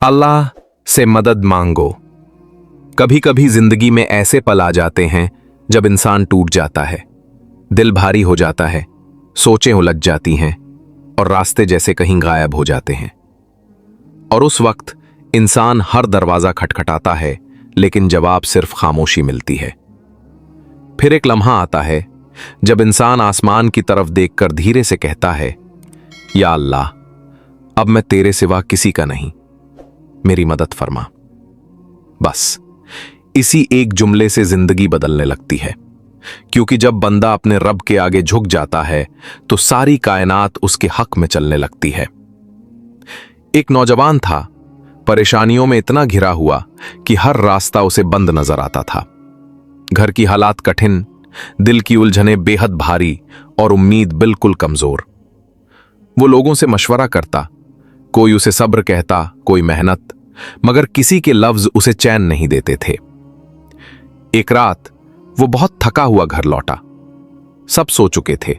अल्लाह से मदद मांगो। कभी कभी जिंदगी में ऐसे पल आ जाते हैं जब इंसान टूट जाता है, दिल भारी हो जाता है, सोचें उलझ जाती हैं और रास्ते जैसे कहीं गायब हो जाते हैं। और उस वक्त इंसान हर दरवाजा खटखटाता है, लेकिन जवाब सिर्फ खामोशी मिलती है। फिर एक लम्हा आता है जब इंसान आसमान की तरफ देखकर धीरे से कहता है, या अल्लाह, अब मैं तेरे सिवा किसी का नहीं, मेरी मदद फरमा। बस इसी एक जुमले से जिंदगी बदलने लगती है, क्योंकि जब बंदा अपने रब के आगे झुक जाता है तो सारी कायनात उसके हक में चलने लगती है। एक नौजवान था, परेशानियों में इतना घिरा हुआ कि हर रास्ता उसे बंद नजर आता था। घर की हालात कठिन, दिल की उलझनें बेहद भारी और उम्मीद बिल्कुल कमजोर। वो लोगों से मशवरा करता, कोई उसे सब्र कहता, कोई मेहनत, मगर किसी के लफ्ज उसे चैन नहीं देते थे। एक रात वो बहुत थका हुआ घर लौटा। सब सो चुके थे।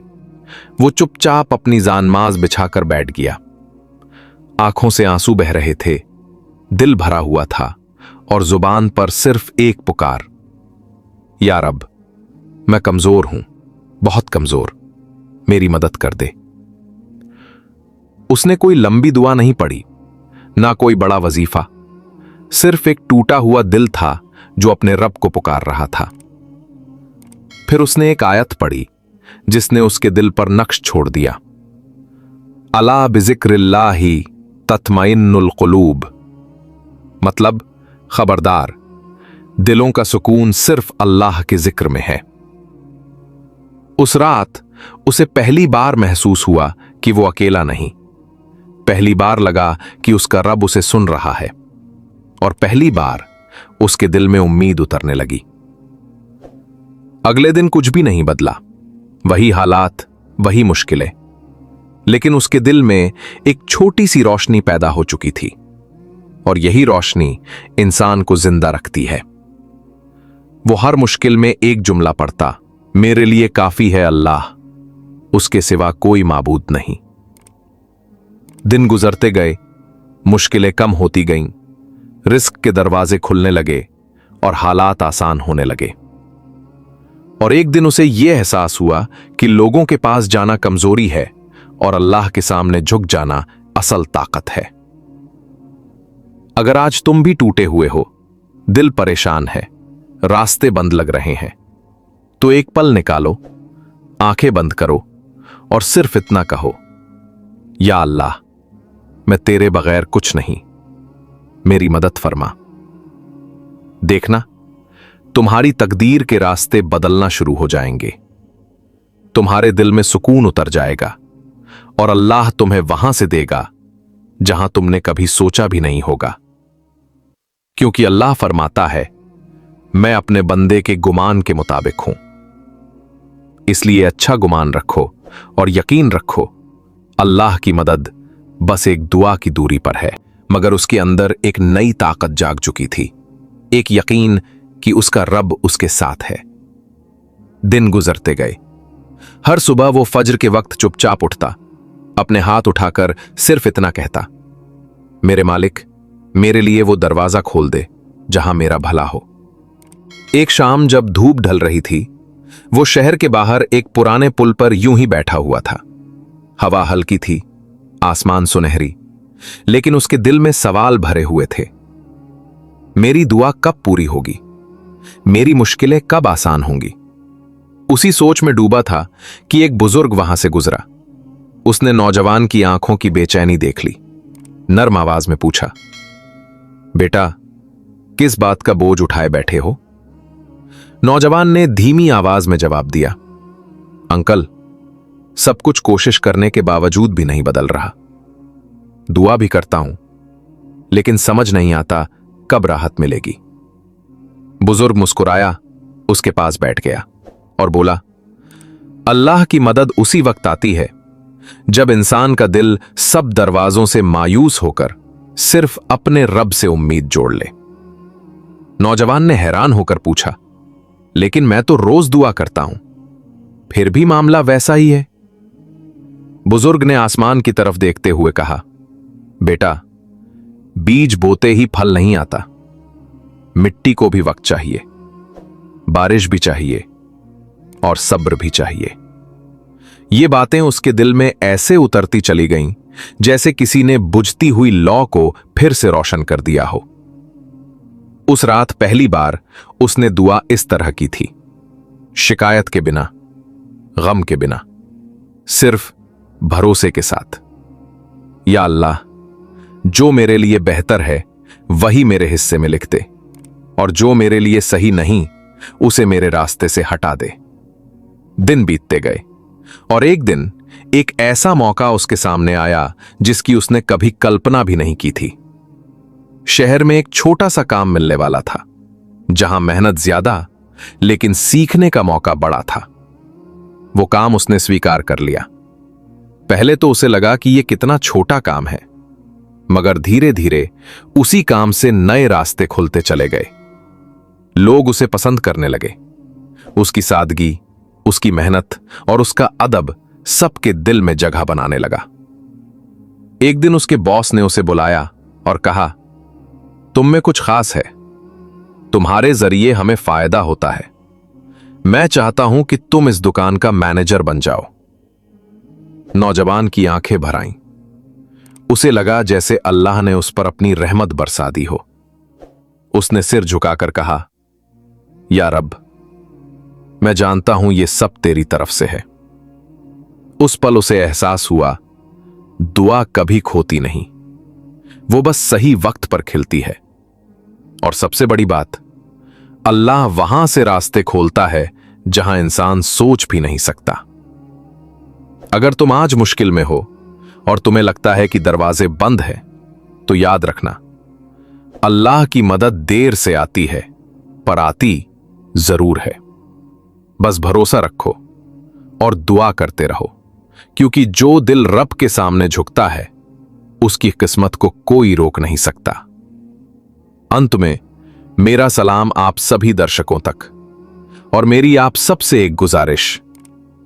वो चुपचाप अपनी जानमाज बिछाकर बैठ गया। आंखों से आंसू बह रहे थे, दिल भरा हुआ था और जुबान पर सिर्फ एक पुकार, या रब, मैं कमजोर हूं, बहुत कमजोर, मेरी मदद कर दे। उसने कोई लंबी दुआ नहीं पढ़ी, ना कोई बड़ा वजीफा, सिर्फ एक टूटा हुआ दिल था जो अपने रब को पुकार रहा था। फिर उसने एक आयत पढ़ी जिसने उसके दिल पर नक्श छोड़ दिया। अला बिज़िक्रिल्लाहि तत्मइन्नुल क़ुलूब, मतलब खबरदार, दिलों का सुकून सिर्फ अल्लाह के जिक्र में है। उस रात उसे पहली बार महसूस हुआ कि वो अकेला नहीं। पहली बार लगा कि उसका रब उसे सुन रहा है, और पहली बार उसके दिल में उम्मीद उतरने लगी। अगले दिन कुछ भी नहीं बदला, वही हालात, वही मुश्किलें, लेकिन उसके दिल में एक छोटी सी रोशनी पैदा हो चुकी थी, और यही रोशनी इंसान को जिंदा रखती है। वो हर मुश्किल में एक जुमला पढ़ता, मेरे लिए काफी है अल्लाह, उसके सिवा कोई माबूद नहीं। दिन गुजरते गए, मुश्किलें कम होती गईं, रिस्क के दरवाजे खुलने लगे और हालात आसान होने लगे। और एक दिन उसे यह एहसास हुआ कि लोगों के पास जाना कमजोरी है और अल्लाह के सामने झुक जाना असल ताकत है। अगर आज तुम भी टूटे हुए हो, दिल परेशान है, रास्ते बंद लग रहे हैं, तो एक पल निकालो, आंखें बंद करो और सिर्फ इतना कहो, या अल्लाह, मैं तेरे बगैर कुछ नहीं, मेरी मदद फरमा। देखना, तुम्हारी तकदीर के रास्ते बदलना शुरू हो जाएंगे। तुम्हारे दिल में सुकून उतर जाएगा और अल्लाह तुम्हें वहां से देगा जहां तुमने कभी सोचा भी नहीं होगा। क्योंकि अल्लाह फरमाता है, मैं अपने बंदे के गुमान के मुताबिक हूं। इसलिए अच्छा गुमान रखो और यकीन रखो, अल्लाह की मदद बस एक दुआ की दूरी पर है। मगर उसके अंदर एक नई ताकत जाग चुकी थी, एक यकीन कि उसका रब उसके साथ है। दिन गुजरते गए। हर सुबह वो फज्र के वक्त चुपचाप उठता, अपने हाथ उठाकर सिर्फ इतना कहता, मेरे मालिक, मेरे लिए वो दरवाजा खोल दे जहां मेरा भला हो। एक शाम जब धूप ढल रही थी, वो शहर के बाहर एक पुराने पुल पर यूं ही बैठा हुआ था। हवा हल्की थी, आसमान सुनहरी, लेकिन उसके दिल में सवाल भरे हुए थे। मेरी दुआ कब पूरी होगी? मेरी मुश्किलें कब आसान होंगी? उसी सोच में डूबा था कि एक बुजुर्ग वहां से गुजरा। उसने नौजवान की आंखों की बेचैनी देख ली। नर्म आवाज में पूछा, बेटा, किस बात का बोझ उठाए बैठे हो? नौजवान ने धीमी आवाज में जवाब दिया, अंकल, सब कुछ कोशिश करने के बावजूद भी नहीं बदल रहा। दुआ भी करता हूं, लेकिन समझ नहीं आता कब राहत मिलेगी। बुजुर्ग मुस्कुराया, उसके पास बैठ गया और बोला, अल्लाह की मदद उसी वक्त आती है जब इंसान का दिल सब दरवाजों से मायूस होकर सिर्फ अपने रब से उम्मीद जोड़ ले। नौजवान ने हैरान होकर पूछा, लेकिन मैं तो रोज दुआ करता हूं, फिर भी मामला वैसा ही है। बुजुर्ग ने आसमान की तरफ देखते हुए कहा, बेटा, बीज बोते ही फल नहीं आता। मिट्टी को भी वक्त चाहिए, बारिश भी चाहिए और सब्र भी चाहिए। ये बातें उसके दिल में ऐसे उतरती चली गईं जैसे किसी ने बुझती हुई लौ को फिर से रोशन कर दिया हो। उस रात पहली बार उसने दुआ इस तरह की थी, शिकायत के बिना, गम के बिना, सिर्फ भरोसे के साथ। या अल्लाह, जो मेरे लिए बेहतर है वही मेरे हिस्से में लिख दे, और जो मेरे लिए सही नहीं उसे मेरे रास्ते से हटा दे। दिन बीतते गए और एक दिन एक ऐसा मौका उसके सामने आया जिसकी उसने कभी कल्पना भी नहीं की थी। शहर में एक छोटा सा काम मिलने वाला था, जहां मेहनत ज्यादा लेकिन सीखने का मौका बड़ा था। वो काम उसने स्वीकार कर लिया। पहले तो उसे लगा कि यह कितना छोटा काम है, मगर धीरे धीरे उसी काम से नए रास्ते खुलते चले गए। लोग उसे पसंद करने लगे। उसकी सादगी, उसकी मेहनत और उसका अदब सबके दिल में जगह बनाने लगा। एक दिन उसके बॉस ने उसे बुलाया और कहा, तुम में कुछ खास है, तुम्हारे जरिए हमें फायदा होता है। मैं चाहता हूं कि तुम इस दुकान का मैनेजर बन जाओ। नौजवान की आंखें भर आईं। उसे लगा जैसे अल्लाह ने उस पर अपनी रहमत बरसा दी हो। उसने सिर झुकाकर कहा, या रब, मैं जानता हूं ये सब तेरी तरफ से है। उस पल उसे एहसास हुआ, दुआ कभी खोती नहीं, वो बस सही वक्त पर खिलती है। और सबसे बड़ी बात, अल्लाह वहां से रास्ते खोलता है जहां इंसान सोच भी नहीं सकता। अगर तुम आज मुश्किल में हो और तुम्हें लगता है कि दरवाजे बंद हैं, तो याद रखना, अल्लाह की मदद देर से आती है, पर आती जरूर है। बस भरोसा रखो और दुआ करते रहो, क्योंकि जो दिल रब के सामने झुकता है उसकी किस्मत को कोई रोक नहीं सकता। अंत में मेरा सलाम आप सभी दर्शकों तक, और मेरी आप सबसे एक गुजारिश,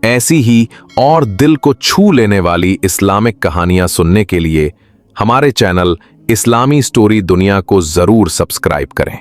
ऐसी ही और दिल को छू लेने वाली इस्लामिक कहानियां सुनने के लिए हमारे चैनल इस्लामी स्टोरी दुनिया को जरूर सब्सक्राइब करें।